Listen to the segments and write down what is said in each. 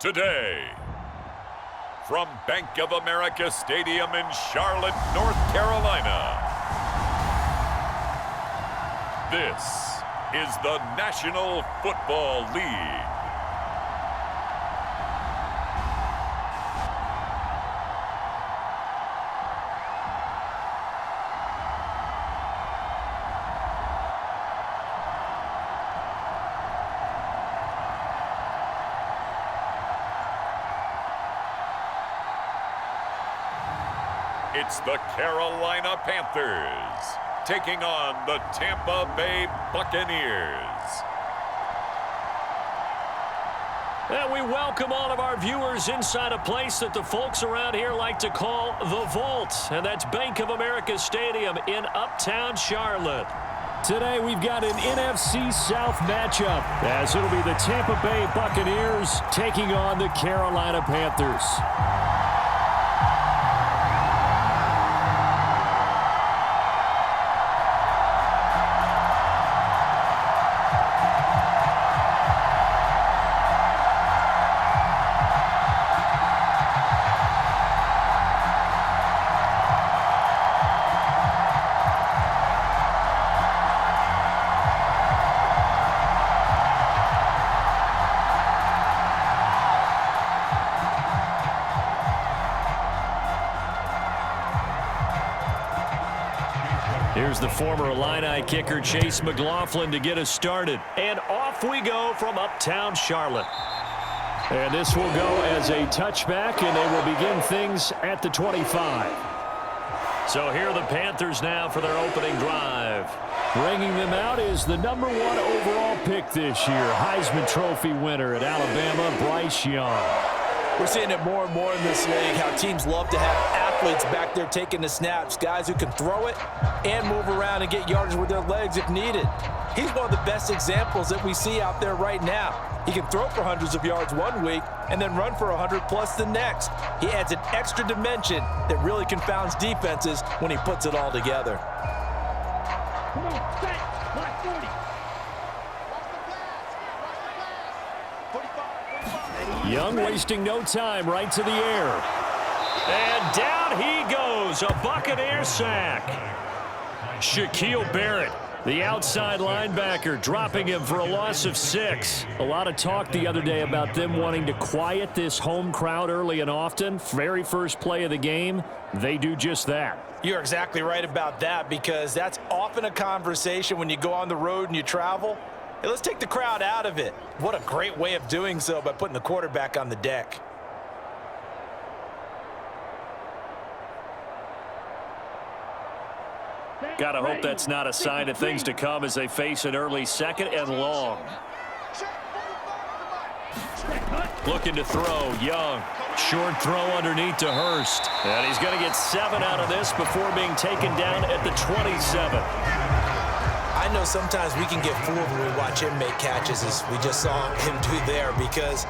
today. From Bank of America Stadium in Charlotte, North Carolina, this is the National Football League. It's the Carolina Panthers taking on the Tampa Bay Buccaneers. And we welcome all of our viewers inside a place that the folks around here like to call the Vault. And that's Bank of America Stadium in Uptown Charlotte. Today we've got an NFC South matchup, as it'll be the Tampa Bay Buccaneers taking on the Carolina Panthers. Here's the former Illini kicker, Chase McLaughlin, to get us started. And off we go from Uptown Charlotte. And this will go as a touchback, and they will begin things at the 25. So here are the Panthers now for their opening drive. Bringing them out is the #1 overall pick this year, Heisman Trophy winner at Alabama, Bryce Young. We're seeing it more and more in this league, how teams love to have athletes back there taking the snaps, guys who can throw it and move around and get yardage with their legs if needed. He's one of the best examples that we see out there right now. He can throw for hundreds of yards one week and then run for 100+ the next. He adds an extra dimension that really confounds defenses when he puts it all together. Come on, set, black 40. Young wasting no time, right to the air. And down he goes, a Buccaneer sack. Shaquil Barrett, the outside linebacker, dropping him for a loss of 6. A lot of talk the other day about them wanting to quiet this home crowd early and often. Very first play of the game, they do just that. You're exactly right about that, because that's often a conversation when you go on the road and you travel. Hey, let's take the crowd out of it. What a great way of doing so by putting the quarterback on the deck. Gotta hope that's not a sign of things to come as they face an early second and long. Looking to throw, Young. Short throw underneath to Hurst. And he's going to get 7 out of this before being taken down at the 27. I know sometimes we can get fooled when we watch him make catches, as we just saw him do there, because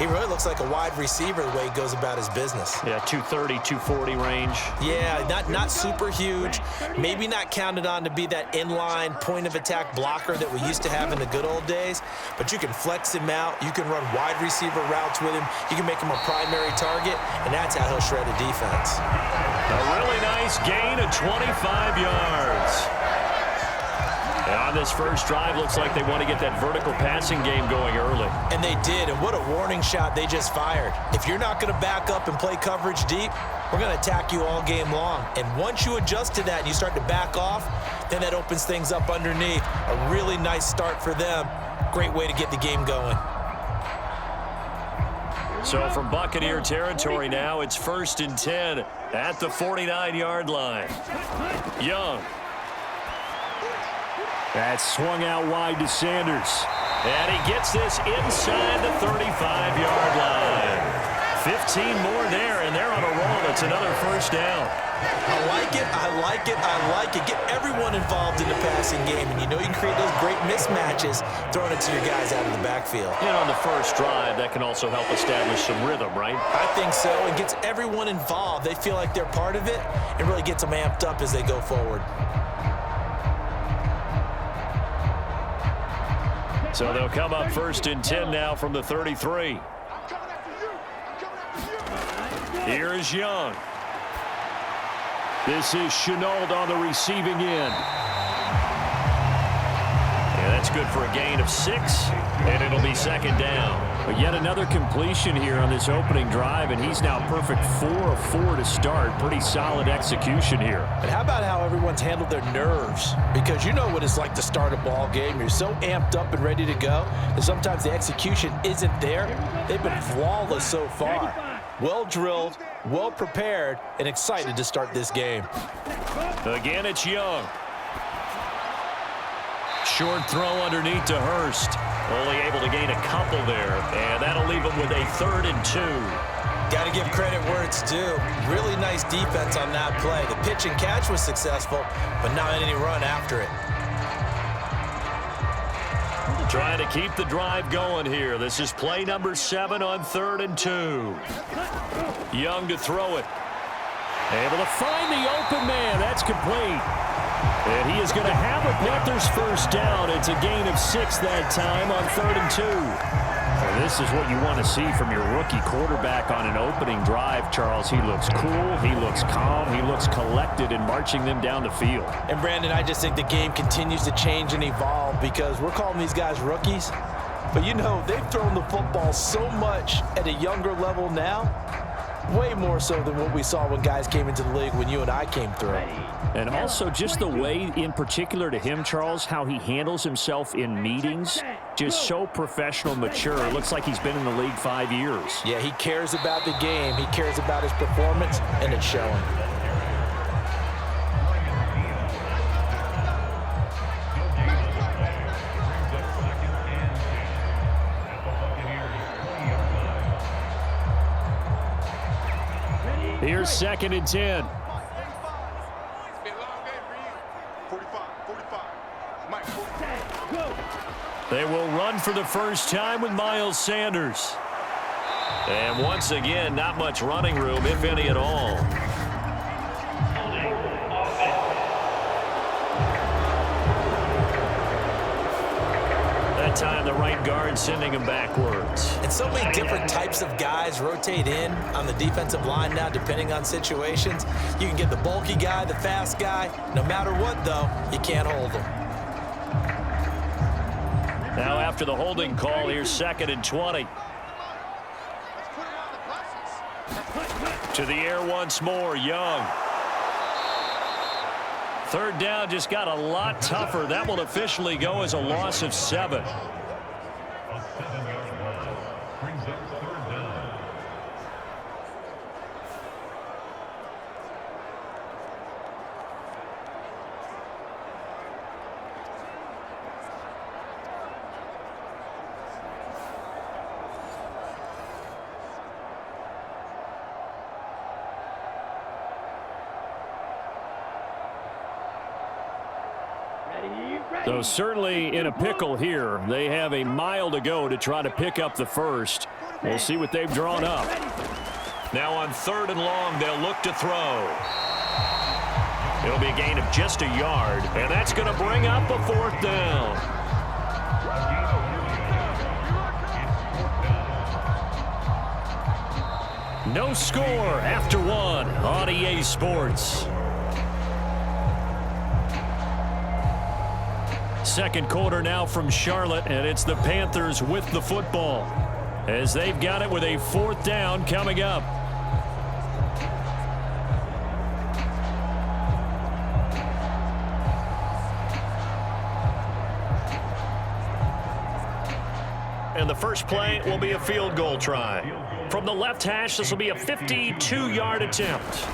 he really looks like a wide receiver the way he goes about his business. Yeah, 230, 240 range. Yeah, not super huge. Maybe not counted on to be that inline point-of-attack blocker that we used to have in the good old days, but you can flex him out. You can run wide receiver routes with him. You can make him a primary target, and that's how he'll shred a defense. A really nice gain of 25 yards. And on this first drive, looks like they want to get that vertical passing game going early. And they did, and what a warning shot they just fired. If you're not going to back up and play coverage deep, we're going to attack you all game long. And once you adjust to that and you start to back off, then that opens things up underneath. A really nice start for them. Great way to get the game going. So from Buccaneer territory now, it's 1st and 10 at the 49-yard line. Young. That's swung out wide to Sanders. And he gets this inside the 35-yard line. 15 more there, and they're on a roll. It's another first down. I like it, I like it, I like it. Get everyone involved in the passing game, and you know you can create those great mismatches throwing it to your guys out of the backfield. And on the first drive, that can also help establish some rhythm, right? I think so. It gets everyone involved. They feel like they're part of it, and really gets them amped up as they go forward. So they'll come up 1st and 10 now from the 33. Here is Young. This is Chenault on the receiving end. Yeah, that's good for a gain of 6, and it'll be second down. But yet another completion here on this opening drive, and he's now perfect 4 of 4 to start. Pretty solid execution here. And how about how everyone's handled their nerves? Because you know what it's like to start a ball game. You're so amped up and ready to go, and sometimes the execution isn't there. They've been flawless so far. Well drilled, well prepared, and excited to start this game. Again, it's Young. Short throw underneath to Hurst. Only able to gain a couple there, and that'll leave him with a 3rd and 2. Got to give credit where it's due. Really nice defense on that play. The pitch and catch was successful, but not any run after it. Trying to keep the drive going here. This is play number 7 on 3rd and 2. Young to throw it. Able to find the open man. That's complete. And he is going to have a Panthers first down. It's a gain of 6 that time on 3rd and 2. And this is what you want to see from your rookie quarterback on an opening drive, Charles. He looks cool. He looks calm. He looks collected in marching them down the field. And, Brandon, I just think the game continues to change and evolve because we're calling these guys rookies. But, you know, they've thrown the football so much at a younger level now, way more so than what we saw when guys came into the league when you and I came through. And also just the way, in particular to him, Charles, how he handles himself in meetings, just so professional, mature. It looks like he's been in the league 5 years. Yeah, he cares about the game. He cares about his performance, and it's showing. Here's 2nd and 10. They will run for the first time with Miles Sanders. And once again, not much running room, if any at all. That time, the right guard sending him backwards. And so many different types of guys rotate in on the defensive line now, depending on situations. You can get the bulky guy, the fast guy. No matter what, though, you can't hold him. Now after the holding call, here's 2nd and 20. To the air once more, Young. 3rd down just got a lot tougher. That will officially go as a loss of 7. So certainly in a pickle here. They have a mile to go to try to pick up the first. We'll see what they've drawn up. Now on 3rd and long, they'll look to throw. It'll be a gain of just a yard, and that's going to bring up a 4th down. No score after 1 on EA Sports. Second quarter now from Charlotte, and it's the Panthers with the football as they've got it with a 4th down coming up. And the first play will be a field goal try. From the left hash, this will be a 52-yard attempt.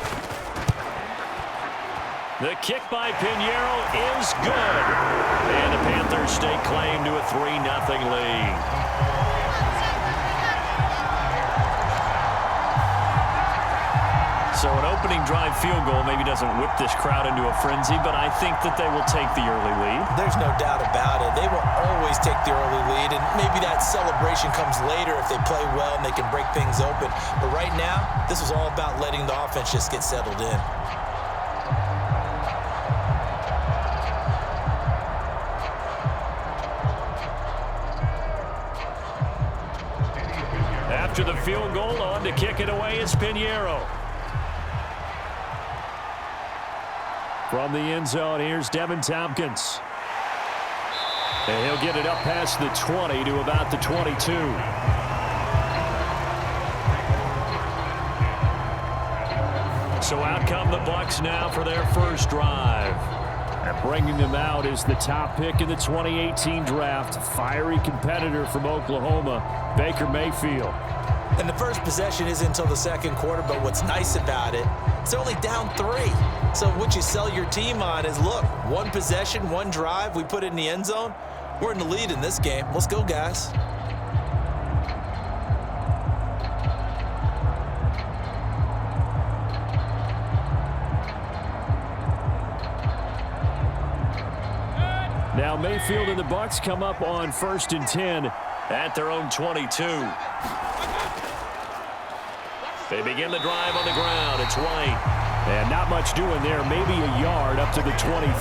The kick by Pinheiro is good. And the Panthers stake claim to a 3-0 lead. So an opening drive field goal maybe doesn't whip this crowd into a frenzy, but I think that they will take the early lead. There's no doubt about it. They will always take the early lead, and maybe that celebration comes later if they play well and they can break things open. But right now, this is all about letting the offense just get settled in. after the field goal. On to kick it away is Pinheiro. From the end zone, here's Devin Tompkins. And he'll get it up past the 20 to about the 22. So out come the Bucs now for their first drive. And bringing them out is the top pick in the 2018 draft, fiery competitor from Oklahoma, Baker Mayfield. And the first possession isn't until the second quarter, but what's nice about it, it's only down 3. So what you sell your team on is, look, one possession, one drive, we put it in the end zone. We're in the lead in this game. Let's go, guys. Now Mayfield and the Bucs come up on 1st and 10 at their own 22. They begin the drive on the ground. It's White. And not much doing there. Maybe a yard up to the 23.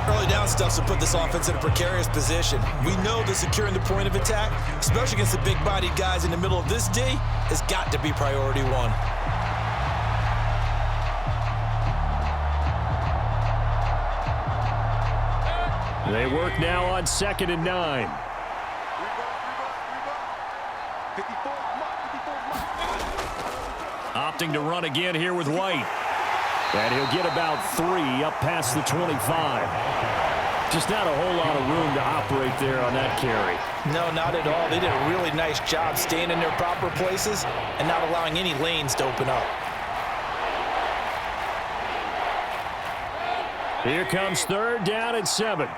Early down stuff to put this offense in a precarious position. We know that securing the point of attack, especially against the big-bodied guys in the middle of this D, has got to be priority 1. They work now on 2nd and 9. Opting to run again here with White. And he'll get about 3 up past the 25. Just not a whole lot of room to operate there on that carry. No, not at all. They did a really nice job staying in their proper places and not allowing any lanes to open up. Here comes 3rd down and 7.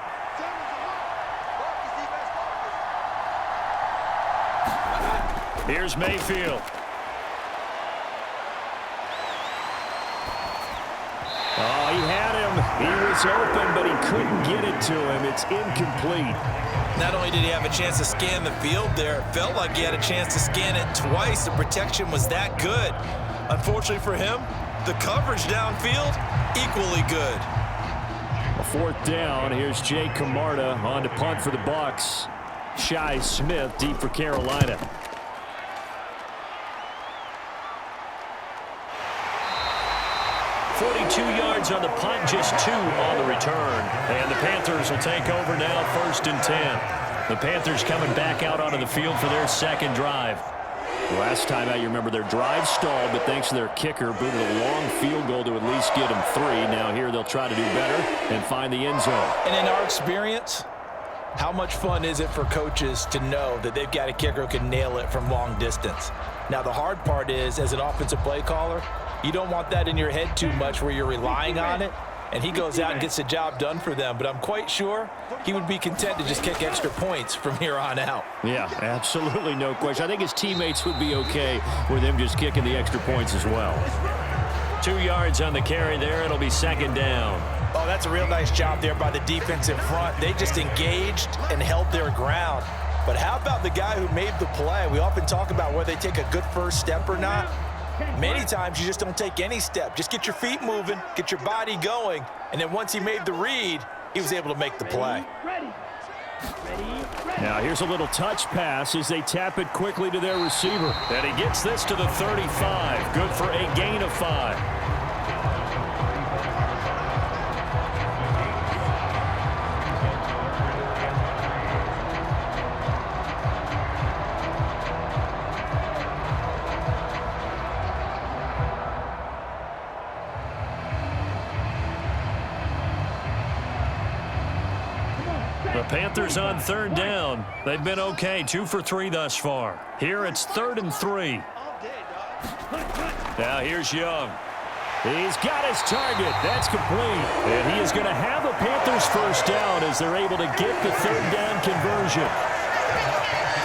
Here's Mayfield. Oh, he had him. He was open, but he couldn't get it to him. It's incomplete. Not only did he have a chance to scan the field there, it felt like he had a chance to scan it twice. The protection was that good. Unfortunately for him, the coverage downfield, equally good. A 4th down. Here's Jay Camarda on to punt for the Bucs. Shi Smith deep for Carolina. 42 yards on the punt, just 2 on the return. And the Panthers will take over now, 1st and 10. The Panthers coming back out onto the field for their second drive. Last time out, you remember their drive stalled, but thanks to their kicker, booted a long field goal to at least get them 3. Now here they'll try to do better and find the end zone. And in our experience, how much fun is it for coaches to know that they've got a kicker who can nail it from long distance? Now the hard part is, as an offensive play caller, you don't want that in your head too much where you're relying on it, and he goes out and gets the job done for them. But I'm quite sure he would be content to just kick extra points from here on out. Yeah, absolutely no question. I think his teammates would be okay with him just kicking the extra points as well. 2 yards on the carry there. It'll be 2nd down. Oh, that's a real nice job there by the defense in front. They just engaged and held their ground. But how about the guy who made the play? We often talk about whether they take a good first step or not. Many times you just don't take any step. Just get your feet moving, get your body going, and then once he made the read, he was able to make the play. Now here's a little touch pass as they tap it quickly to their receiver. And he gets this to the 35. Good for a gain of 5. The Panthers on 3rd down. They've been okay, 2 for 3 thus far. Here it's 3rd and 3. Now here's Young. He's got his target. That's complete. And he is going to have a Panthers first down as they're able to get the 3rd down conversion.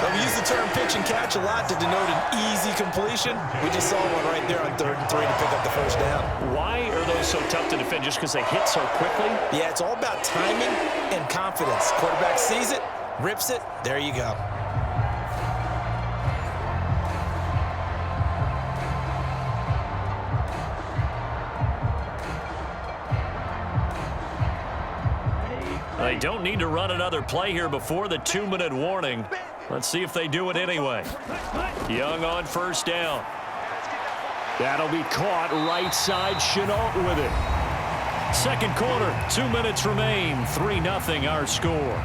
Well, we use the term pitch and catch a lot to denote an easy completion. We just saw one right there on 3rd and 3 to pick up the first down. Why are those so tough to defend? Just because they hit so quickly? Yeah, it's all about timing and confidence. Quarterback sees it, rips it, there you go. They don't need to run another play here before the 2-minute warning. Let's see if they do it anyway. Young on first down. That'll be caught right side. Chenault with it. Second quarter, 2 minutes remain. 3-0 our score.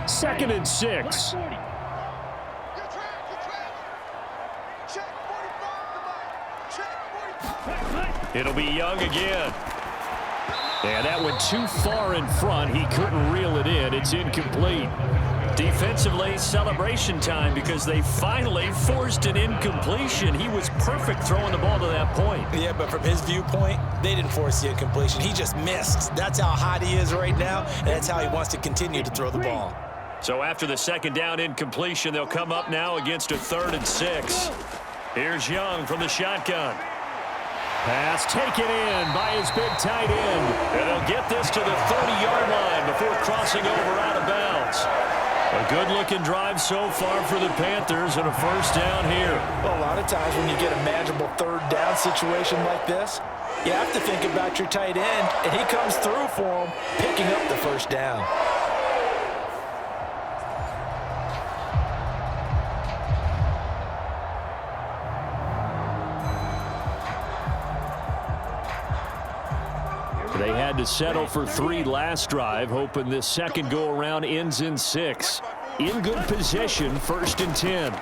Second and 6. It'll be Young again. And that went too far in front. He couldn't reel it in. It's incomplete. Defensively, celebration time because they finally forced an incompletion. He was perfect throwing the ball to that point. Yeah, but from his viewpoint, they didn't force the incompletion. He just missed. That's how hot he is right now, and that's how he wants to continue to throw the ball. So after the second down incompletion, they'll come up now against a 3rd and 6. Here's Young from the shotgun. Pass taken in by his big tight end. And they'll get this to the 30-yard line before crossing over out of bounds. A good-looking drive so far for the Panthers and a first down here. Well, a lot of times when you get a manageable 3rd down situation like this, you have to think about your tight end, and he comes through for him, picking up the first down. They had to settle for 3 last drive, hoping this second go-around ends in 6. In good position, 1st and 10.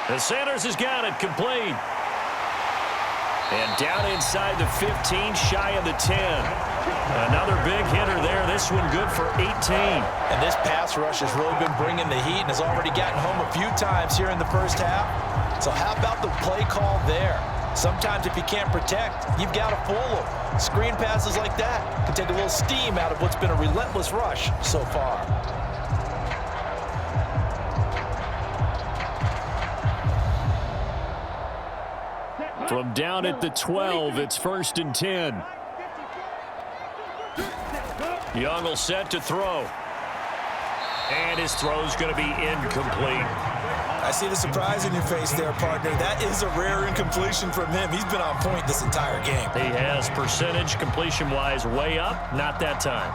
And Sanders has got it complete. And down inside the 15, shy of the 10. Another big hitter there. This one good for 18. And this pass rush has really been bringing the heat and has already gotten home a few times here in the first half. So how about the play call there? Sometimes if you can't protect, you've got to fool them. Screen passes like that can take a little steam out of what's been a relentless rush so far. From down at the 12, it's 1st and 10. Young will set to throw. And his throw's going to be incomplete. I see the surprise in your face there, partner. That is a rare incompletion from him. He's been on point this entire game. He has percentage completion-wise way up. Not that time.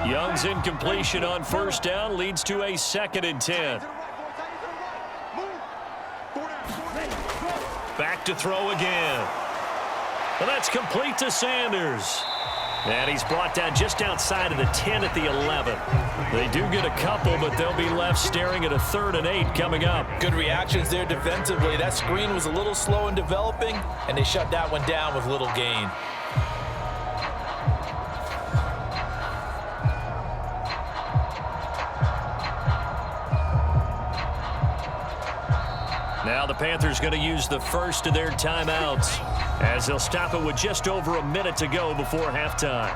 Young's incompletion on first down leads to a 2nd and 10. Back to throw again. Well, that's complete to Sanders. And he's brought down just outside of the 10 at the 11. They do get a couple, but they'll be left staring at a 3rd and 8 coming up. Good reactions there defensively. That screen was a little slow in developing, and they shut that one down with little gain. Now the Panthers going to use the first of their timeouts as they'll stop it with just over a minute to go before halftime.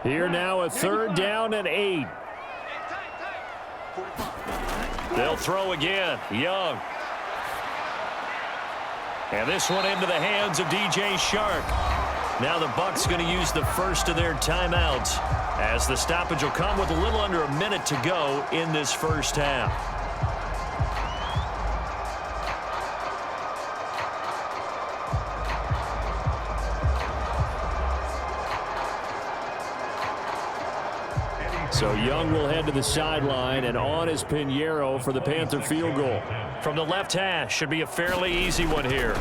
Here now a 3rd down and 8. They'll throw again. Young. And this one into the hands of DJ Chark. Now the Bucs going to use the first of their timeouts as the stoppage will come with a little under a minute to go in this first half. So Young will head to the sideline, and on is Pinheiro for the Panther field goal. From the left hash, should be a fairly easy one here.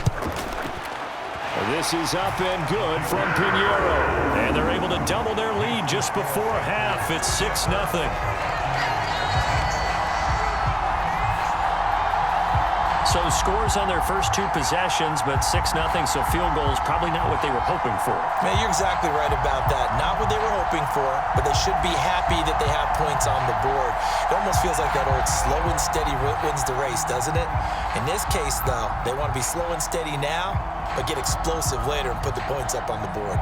This is up and good from Pinheiro. And they're able to double their lead just before half. It's 6-0. So scores on their first 2 possessions, but 6-0, so field goal is probably not what they were hoping for. Man, you're exactly right about that. Not what they were hoping for, but they should be happy that they have points on the board. It almost feels like that old slow and steady wins the race, doesn't it? In this case, though, they want to be slow and steady now, but get explosive later and put the points up on the board.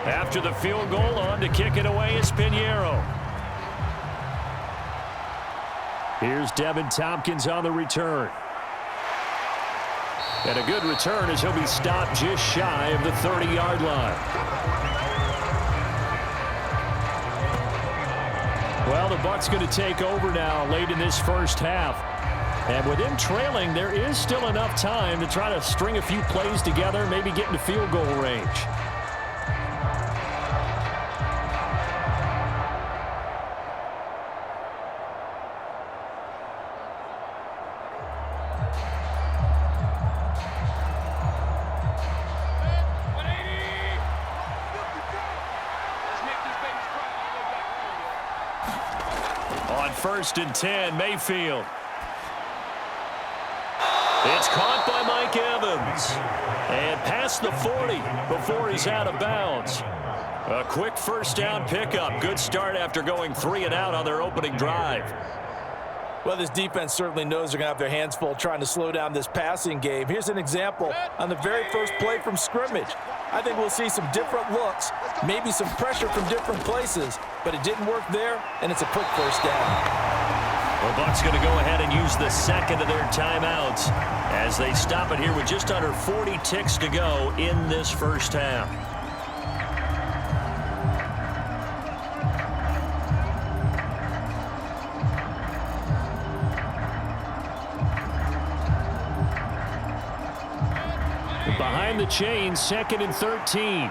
After the field goal, on to kick it away is Pinheiro. Here's Devin Tompkins on the return. And a good return as he'll be stopped just shy of the 30-yard line. Well, the Bucs going to take over now late in this first half. And with him trailing, there is still enough time to try to string a few plays together, maybe get into field goal range. On 1st and 10, Mayfield. It's caught by Mike Evans. And past the 40 before he's out of bounds. A quick first down pickup. Good start after going 3 and out on their opening drive. Well, this defense certainly knows they're going to have their hands full trying to slow down this passing game. Here's an example on the very first play from scrimmage. I think we'll see some different looks, maybe some pressure from different places, but it didn't work there, and it's a quick first down. The Bucs going to go ahead and use the second of their timeouts as they stop it here with just under 40 ticks to go in this first half. Behind the chains, 2nd and 13.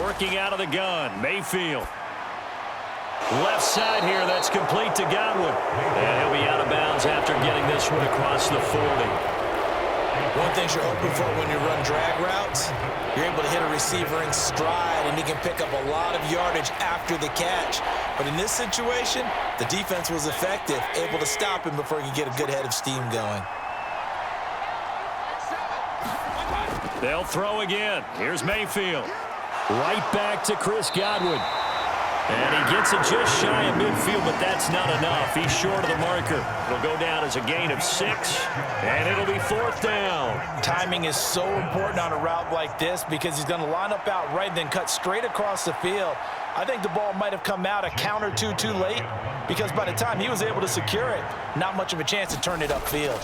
Working out of the gun, Mayfield. Left side here, that's complete to Godwin. And he'll be out of bounds after getting this one across the 40. One thing you're hoping for when you run drag routes, you're able to hit a receiver in stride, and he can pick up a lot of yardage after the catch. But in this situation, the defense was effective, able to stop him before he could get a good head of steam going. They'll throw again. Here's Mayfield. Right back to Chris Godwin. And he gets it just shy of midfield, but that's not enough. He's short of the marker. It'll go down as a gain of 6, and it'll be 4th down. Timing is so important on a route like this because he's going to line up out right and then cut straight across the field. I think the ball might have come out a count or two too late because by the time he was able to secure it, not much of a chance to turn it upfield.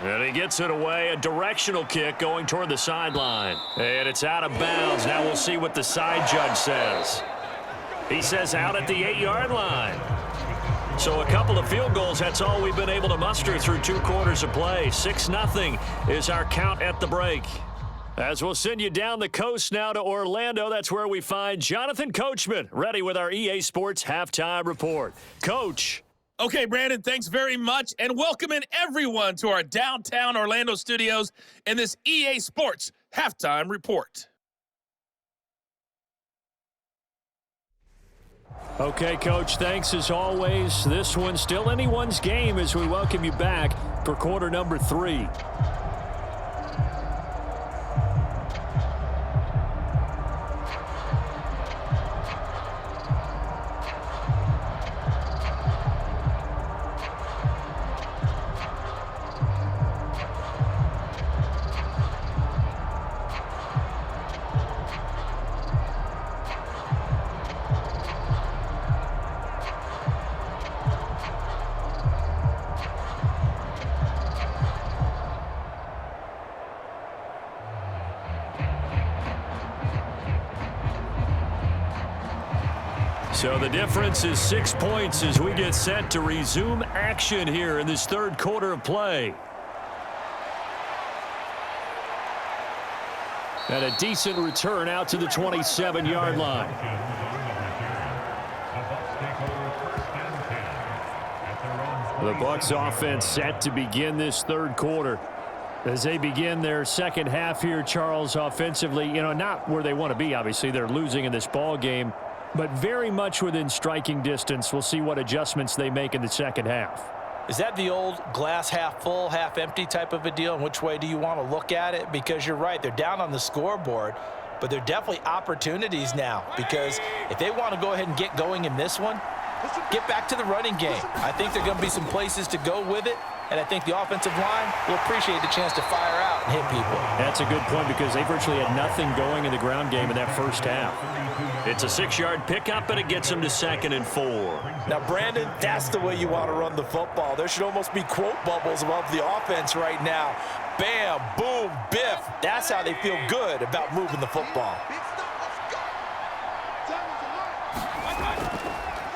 And he gets it away, a directional kick going toward the sideline. And it's out of bounds. Now we'll see what the side judge says. He says out at the 8-yard line. So a couple of field goals, that's all we've been able to muster through 2 quarters of play. 6-0 is our count at the break. As we'll send you down the coast now to Orlando, that's where we find Jonathan Coachman, ready with our EA Sports Halftime Report. Coach. Okay, Brandon, thanks very much, and welcome in everyone to our downtown Orlando studios in this EA Sports Halftime Report. Okay, Coach, thanks as always. This one's still anyone's game as we welcome you back for quarter number 3. So the difference is 6 points as we get set to resume action here in this 3rd quarter of play. And a decent return out to the 27-yard line. The Bucs offense set to begin this 3rd quarter. As they begin their second half here, Charles, offensively, not where they want to be, obviously. They're losing in this ball game, but very much within striking distance. We'll see what adjustments they make in the second half. Is that the old glass half full, half empty type of a deal? And which way do you want to look at it? Because you're right, they're down on the scoreboard, but they're definitely opportunities now. Because if they want to go ahead and get going in this one, get back to the running game. I think there are going to be some places to go with it, and I think the offensive line will appreciate the chance to fire out and hit people. That's a good point because they virtually had nothing going in the ground game in that first half. It's a 6-yard pickup, and it gets them to 2nd and 4. Now, Brandon, that's the way you want to run the football. There should almost be quote bubbles above the offense right now. Bam, boom, biff. That's how they feel good about moving the football.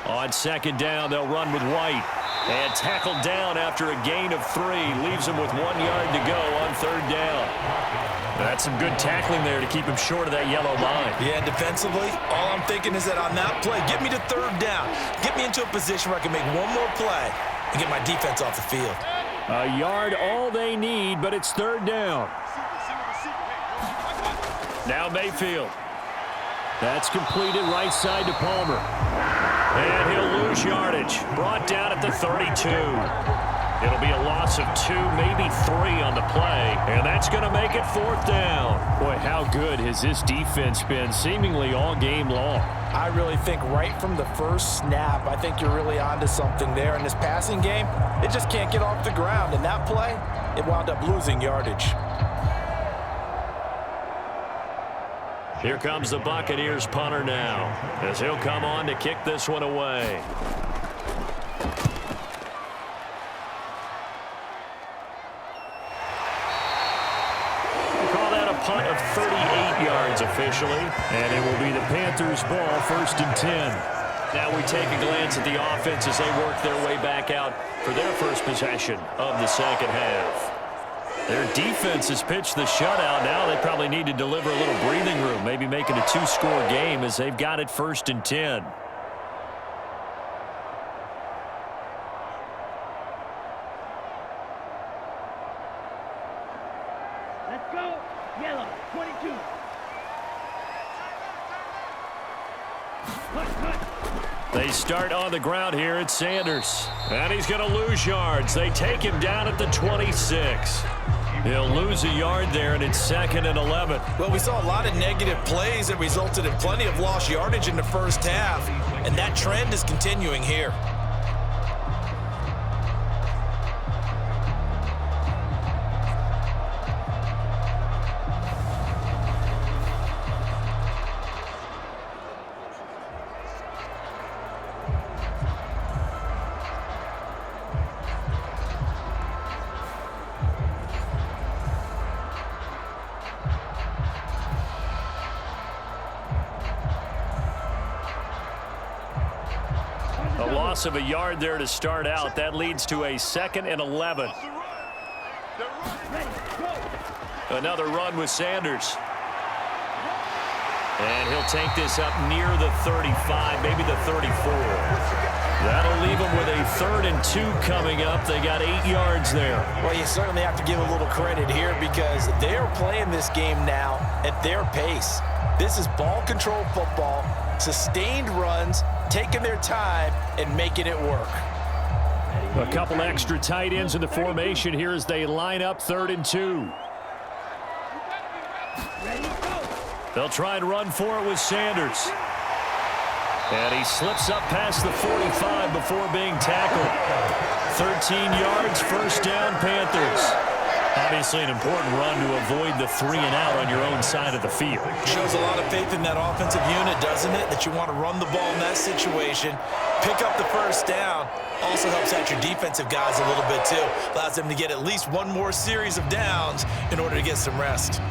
On 2nd down, they'll run with White. And tackled down after a gain of 3. Leaves him with 1 yard to go on 3rd down. That's some good tackling there to keep him short of that yellow line. Yeah, defensively, all I'm thinking is that on that play, get me to 3rd down. Get me into a position where I can make one more play and get my defense off the field. A yard all they need, but it's 3rd down. Now Mayfield. That's completed right side to Palmer. And he'll lose yardage. Brought down at the 32. It'll be a loss of 2, maybe 3 on the play. And that's going to make it 4th down. Boy, how good has this defense been seemingly all game long? I really think right from the first snap, I think you're really onto something there. In this passing game, it just can't get off the ground. And that play, it wound up losing yardage. Here comes the Buccaneers punter now, as he'll come on to kick this one away. We'll call that a punt of 38 yards officially, and it will be the Panthers' ball, 1st and 10. Now we take a glance at the offense as they work their way back out for their first possession of the 2nd half. Their defense has pitched the shutout. Now they probably need to deliver a little breathing room, maybe make it a 2-score game as they've got it 1st and 10. Let's go. Yellow, 22. They start on the ground here. It's Sanders. And he's going to lose yards. They take him down at the 26. He'll lose a yard there, and it's 2nd and 11. Well, we saw a lot of negative plays that resulted in plenty of lost yardage in the first half, and that trend is continuing here. A loss of a yard there to start out. That leads to a 2nd and 11. Another run with Sanders. And he'll take this up near the 35, maybe the 34. That'll leave them with a 3rd and 2 coming up. They got 8 yards there. Well, you certainly have to give a little credit here because they're playing this game now at their pace. This is ball control football, sustained runs, taking their time and making it work. A couple extra tight ends in the formation here as they line up 3rd and 2. They'll try and run for it with Sanders. And he slips up past the 45 before being tackled. 13 yards, 1st down, Panthers. Obviously an important run to avoid the 3-and-out on your own side of the field. Shows a lot of faith in that offensive unit, doesn't it? That you want to run the ball in that situation. Pick up the 1st down. Also helps out your defensive guys a little bit too. Allows them to get at least one more series of downs in order to get some rest.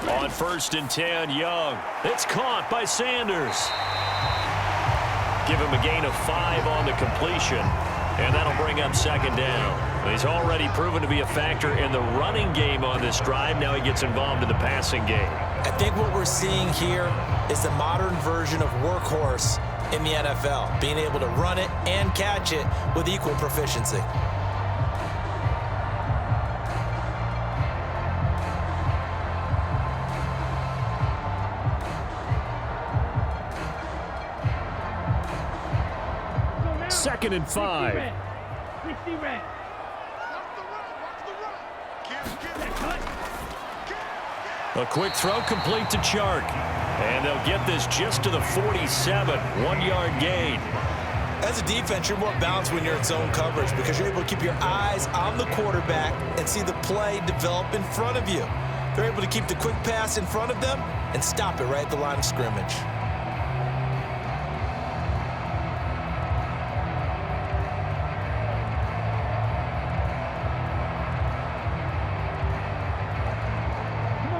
On 1st and 10, Young. It's caught by Sanders. Give him a gain of 5 on the completion, and that'll bring up 2nd down. He's already proven to be a factor in the running game on this drive. Now he gets involved in the passing game. I think what we're seeing here is the modern version of workhorse in the NFL, being able to run it and catch it with equal proficiency. 2nd and 5. 60 red. A quick throw complete to Chark. And they'll get this just to the 47. 1-yard gain. As a defense, you're more balanced when you're in zone coverage because you're able to keep your eyes on the quarterback and see the play develop in front of you. They're able to keep the quick pass in front of them and stop it right at the line of scrimmage.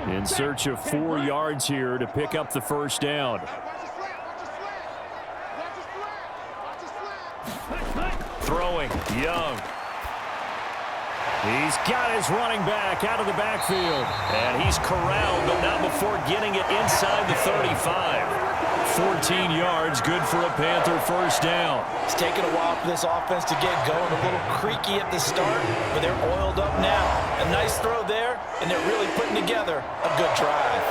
In search of 4 yards here to pick up the first down. Throwing, Young. He's got his running back out of the backfield. And he's corralled, but not before getting it inside the 35. 14 yards, good for a Panther first down. It's taken a while for this offense to get going. A little creaky at the start, but they're oiled up now. A nice throw there, and they're really putting together a good drive.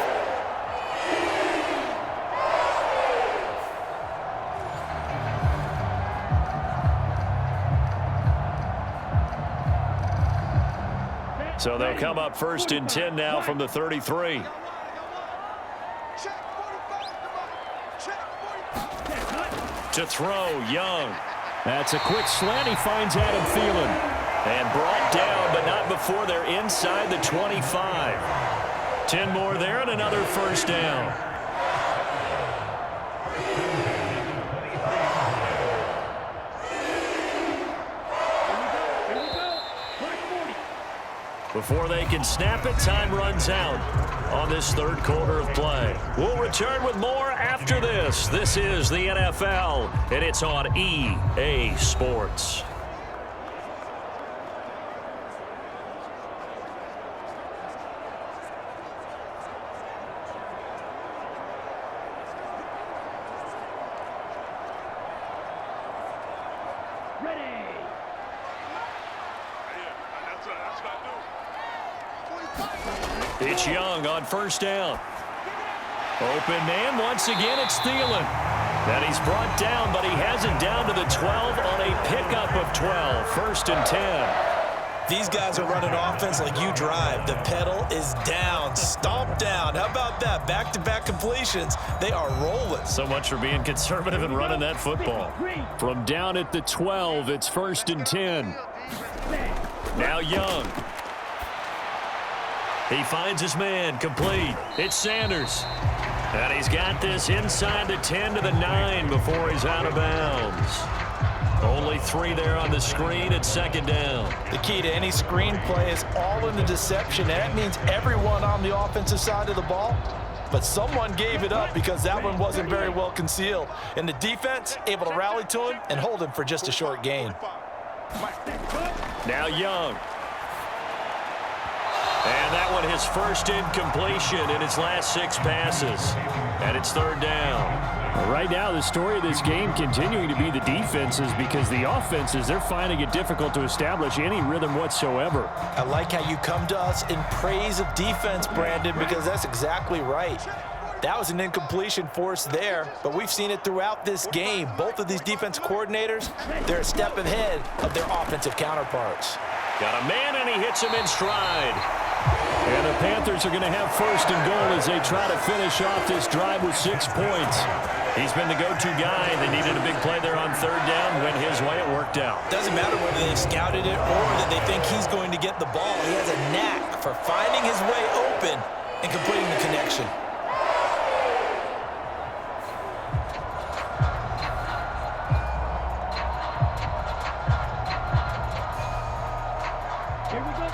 So they'll come up 1st and 10 now from the 33. To throw, Young. That's a quick slant. He finds Adam Thielen. And brought down, but not before they're inside the 25. 10 more there and another first down. Before they can snap it, time runs out on this 3rd quarter of play. We'll return with more after this. This is the NFL, and it's on EA Sports. It's Young on first down. Open man, once again, it's Thielen. And he's brought down, but he has it down to the 12 on a pickup of 12. 1st and 10. These guys are running offense like you drive. The pedal is down, stomp down. How about that? Back-to-back completions. They are rolling. So much for being conservative and running that football. From down at the 12, it's 1st and 10. Now Young. He finds his man, complete. It's Sanders. And he's got this inside the 10 to the 9 before he's out of bounds. Only 3 there on the screen at 2nd down. The key to any screen play is all in the deception. And that means everyone on the offensive side of the ball. But someone gave it up because that one wasn't very well concealed. And the defense able to rally to him and hold him for just a short gain. Now Young. And that one his first incompletion in his last 6 passes. And it's 3rd down. Right now, the story of this game continuing to be the defenses because the offenses, they're finding it difficult to establish any rhythm whatsoever. I like how you come to us in praise of defense, Brandon, because that's exactly right. That was an incompletion force there, but we've seen it throughout this game. Both of these defense coordinators, they're a step ahead of their offensive counterparts. Got a man, and he hits him in stride. And the Panthers are going to have 1st and goal as they try to finish off this drive with 6 points. He's been the go-to guy. They needed a big play there on 3rd down. Went his way. It worked out. Doesn't matter whether they've scouted it or that they think he's going to get the ball. He has a knack for finding his way open and completing the connection.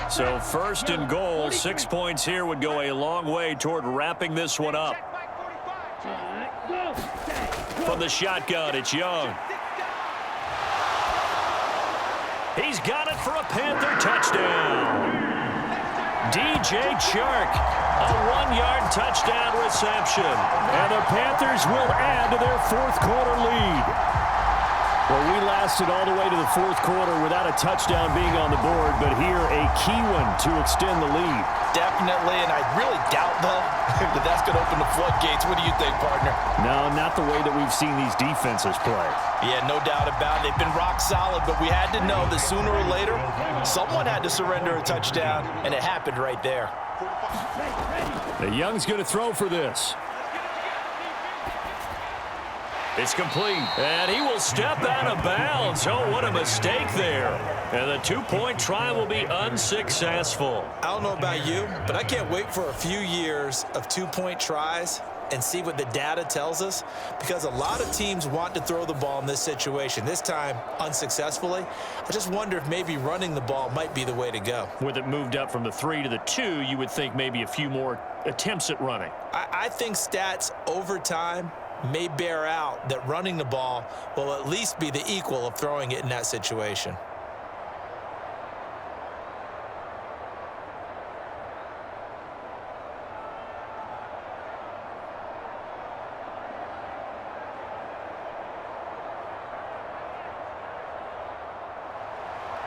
So 1st and goal, 6 points here would go a long way toward wrapping this one up. From the shotgun, it's Young. He's got it for a Panther touchdown. DJ Chark, a 1-yard touchdown reception. And the Panthers will add to their 4th quarter lead. Well, we lasted all the way to the fourth quarter without a touchdown being on the board, but here a key one to extend the lead. Definitely, and I really doubt, though, that that's going to open the floodgates. What do you think, partner? No, not the way that we've seen these defenses play. Yeah, no doubt about it. They've been rock solid, but we had to know that sooner or later, someone had to surrender a touchdown, and it happened right there. The Young's going to throw for this. It's complete, and he will step out of bounds. Oh, what a mistake there. And the two-point try will be unsuccessful. I don't know about you, but I can't wait for a few years of two-point tries and see what the data tells us, because a lot of teams want to throw the ball in this situation, this time unsuccessfully. I just wonder if maybe running the ball might be the way to go. With it moved up from the 3 to the 2, you would think maybe a few more attempts at running. I think stats over time may bear out that running the ball will at least be the equal of throwing it in that situation.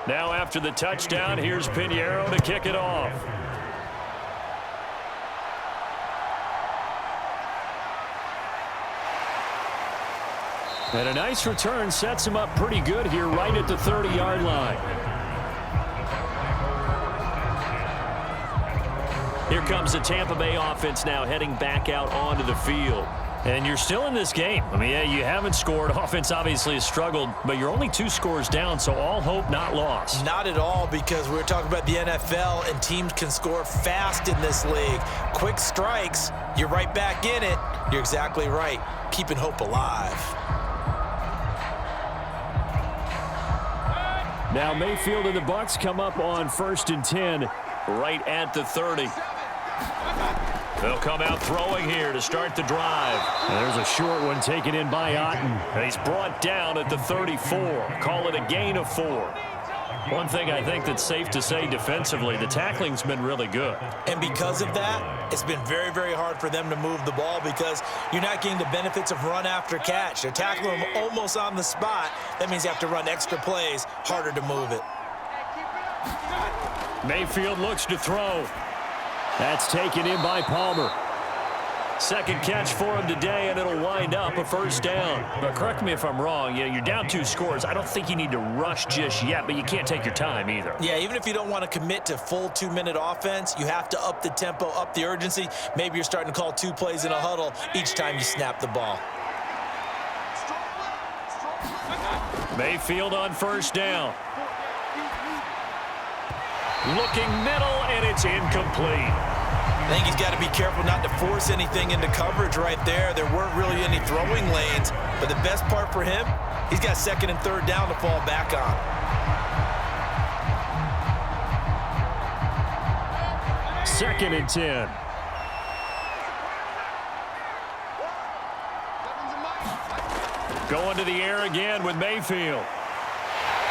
Now after the touchdown, here's Pinheiro to kick it off. And a nice return sets him up pretty good here right at the 30-yard line. Here comes the Tampa Bay offense now heading back out onto the field. And you're still in this game. I mean, yeah, you haven't scored. Offense obviously has struggled, but you're only 2 scores down, so all hope not lost. Not at all, because we're talking about the NFL, and teams can score fast in this league. Quick strikes, you're right back in it. You're exactly right. Keeping hope alive. Now Mayfield and the Bucs come up on 1st and 10 right at the 30. They'll come out throwing here to start the drive. And there's a short one taken in by Otten. And he's brought down at the 34. Call it a gain of 4. One thing I think that's safe to say defensively, the tackling's been really good. And because of that, it's been very, very hard for them to move the ball, because you're not getting the benefits of run after catch. They're tackling them almost on the spot. That means you have to run extra plays, harder to move it. Mayfield looks to throw. That's taken in by Palmer. Second catch for him today, and it'll wind up a first down. But correct me if I'm wrong. You're down 2 scores. I don't think you need to rush just yet, but you can't take your time either. Yeah, even if you don't want to commit to full 2-minute offense, you have to up the tempo, up the urgency. Maybe you're starting to call 2 plays in a huddle each time you snap the ball. Mayfield on first down. Looking middle, and it's incomplete. I think he's got to be careful not to force anything into coverage right there. There weren't really any throwing lanes, but the best part for him, he's got 2nd and 3rd down to fall back on. Second and 10. Going to the air again with Mayfield.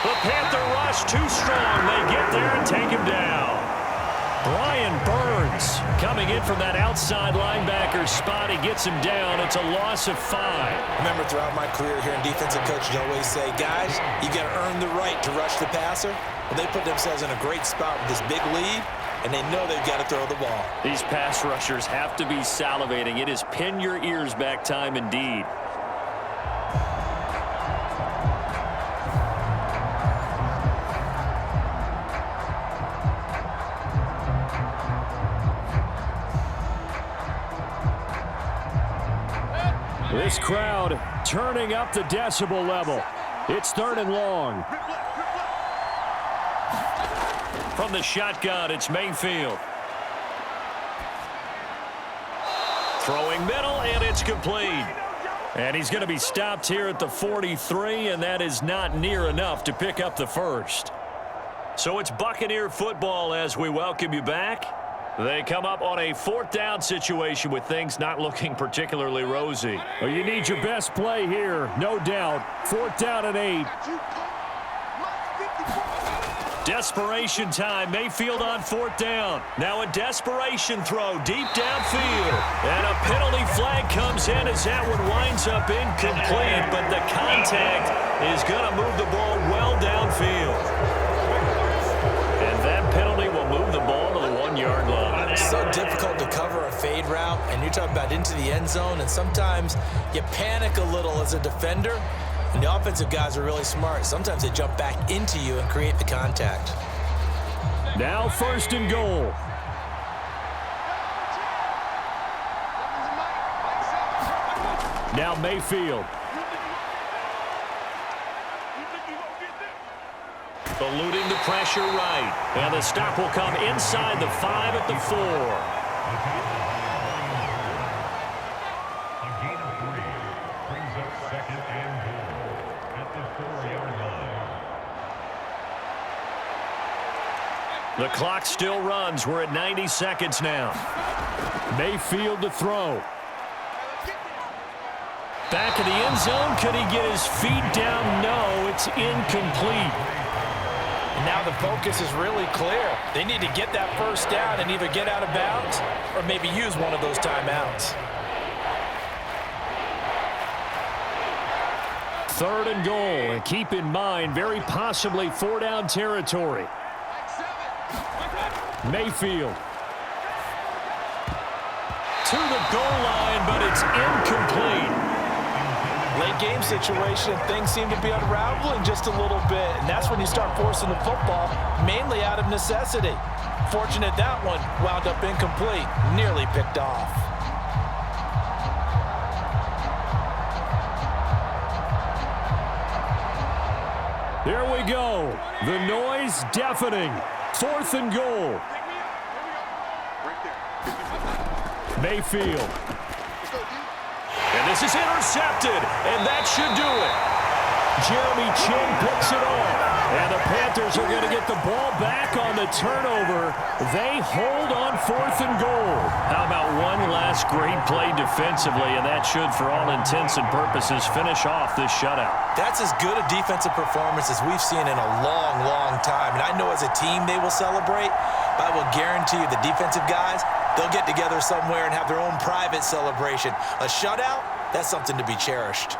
The Panther rush too strong. They get there and take him down. Brian Burns coming in from that outside linebacker spot. He gets him down. It's a loss of 5. Remember, throughout my career here in defensive coaches always say, guys, you got to earn the right to rush the passer. Well, they put themselves in a great spot with this big lead, and they know they've got to throw the ball. These pass rushers have to be salivating. It is pin your ears back time indeed. This crowd turning up the decibel level. It's 3rd and long. From the shotgun, it's Mayfield. Throwing middle, and it's complete. And he's going to be stopped here at the 43, and that is not near enough to pick up the first. So it's Buccaneer football as we welcome you back. They come up on a 4th down situation with things not looking particularly rosy. Well, you need your best play here, no doubt. 4th down and 8. Desperation time. Mayfield on 4th down. Now a desperation throw deep downfield. And a penalty flag comes in as that one winds up incomplete. But the contact is going to move the ball well downfield. And that penalty will move the ball to the 1-yard line. It's so difficult to cover a fade route, and you're talking about into the end zone, and sometimes you panic a little as a defender, and the offensive guys are really smart. Sometimes they jump back into you and create the contact. Now 1st and goal. Now Mayfield. Eluding the pressure right. And the stop will come inside the 5 at the 4. A gain of 3 brings up 2nd and goal at the 4-yard line. The clock still runs. We're at 90 seconds now. Mayfield to throw. Back in the end zone. Could he get his feet down? No, it's incomplete. And now the focus is really clear. They need to get that 1st down and either get out of bounds or maybe use one of those timeouts. 3rd and goal. And keep in mind, very possibly 4-down territory. Mayfield. To the goal line, but it's incomplete. Late game situation, things seem to be unraveling just a little bit, and that's when you start forcing the football, mainly out of necessity. Fortunate that one wound up incomplete, nearly picked off. Here we go. The noise deafening. 4th and goal. Mayfield. And this is intercepted, and that should do it. Jeremy Chin picks it off. And the Panthers are going to get the ball back on the turnover. They hold on 4th and goal. How about one last great play defensively, and that should, for all intents and purposes, finish off this shutout. That's as good a defensive performance as we've seen in a long, long time. And I know as a team they will celebrate, but I will guarantee you the defensive guys, they'll get together somewhere and have their own private celebration. A shutout, that's something to be cherished.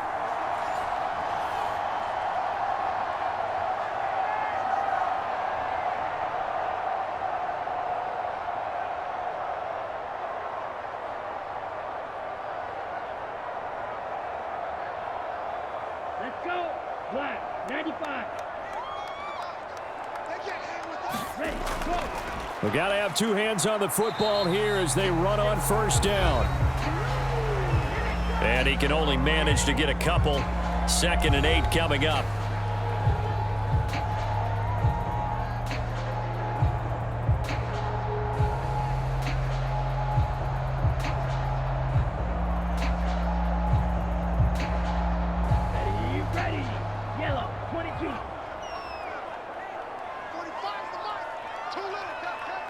Let's go. Black, 95. Ready, go. We got to have 2 hands on the football here as they run on 1st down. And he can only manage to get a couple. 2nd and 8 coming up. Ready. Yellow, 22. 45's the mark. Too little, Captain.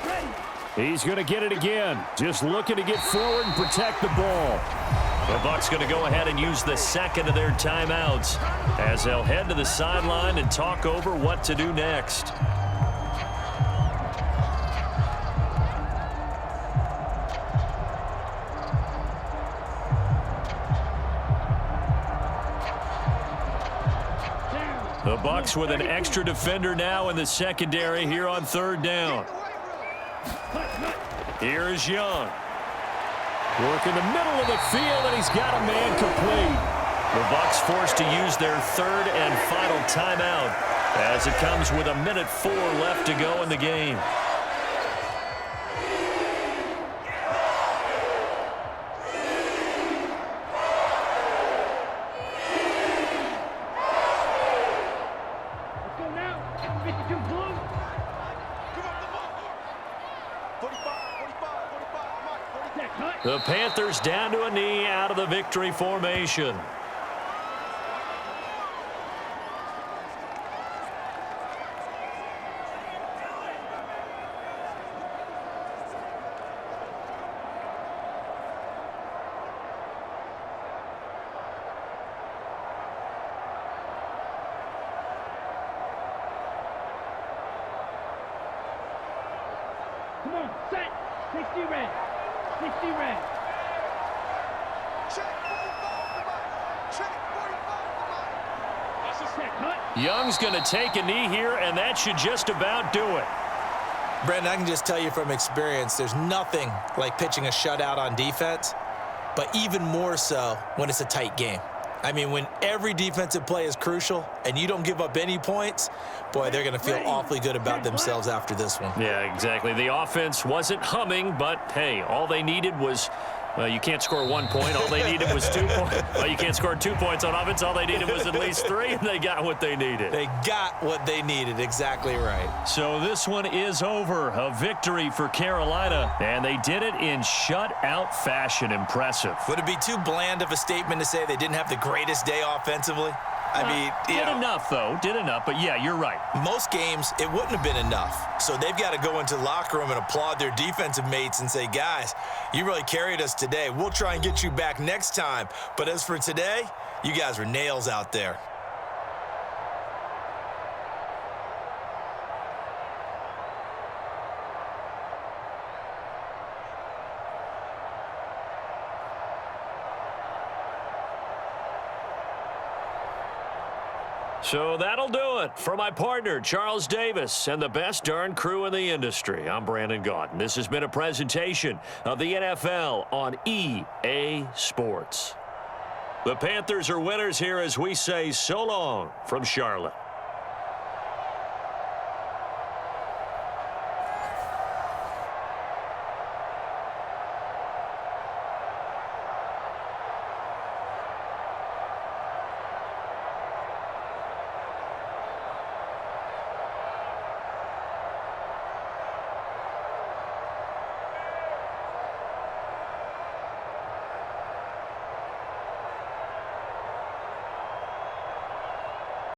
Ready. He's going to get it again. Just looking to get forward and protect the ball. The Bucs going to go ahead and use the 2nd of their timeouts as they'll head to the sideline and talk over what to do next. The Bucs with an extra defender now in the secondary here on 3rd down. Here's Young. Work in the middle of the field, and he's got a man complete. The Bucs forced to use their 3rd and final timeout as it comes with 1:04 left to go in the game. Let's go now. 52 blue. The Panthers down to a knee out of the victory formation. on, set. 60 red. 60 red. Check 45 to Mike. Check 45 to Mike. That's a set, cut. Young's going to take a knee here, and that should just about do it. Brandon, I can just tell you from experience, there's nothing like pitching a shutout on defense, but even more so when it's a tight game. I mean, when every defensive play is crucial and you don't give up any points, boy, they're going to feel awfully good about themselves after this one. Yeah, exactly. The offense wasn't humming, but, hey, all they needed was, well, you can't score 1 point. All they needed was 2 points. Well, you can't score 2 points on offense. All they needed was at least 3, and they got what they needed. They got what they needed. Exactly right. So this one is over. A victory for Carolina, and they did it in shutout fashion. Impressive. Would it be too bland of a statement to say they didn't have the greatest day offensively? I mean, did enough, though. Did enough, but yeah, you're right. Most games, it wouldn't have been enough. So they've got to go into the locker room and applaud their defensive mates and say, guys, you really carried us today. We'll try and get you back next time. But as for today, you guys were nails out there. So that'll do it. For my partner, Charles Davis, and the best darn crew in the industry, I'm Brandon Gaudin. This has been a presentation of the NFL on EA Sports. The Panthers are winners here as we say so long from Charlotte.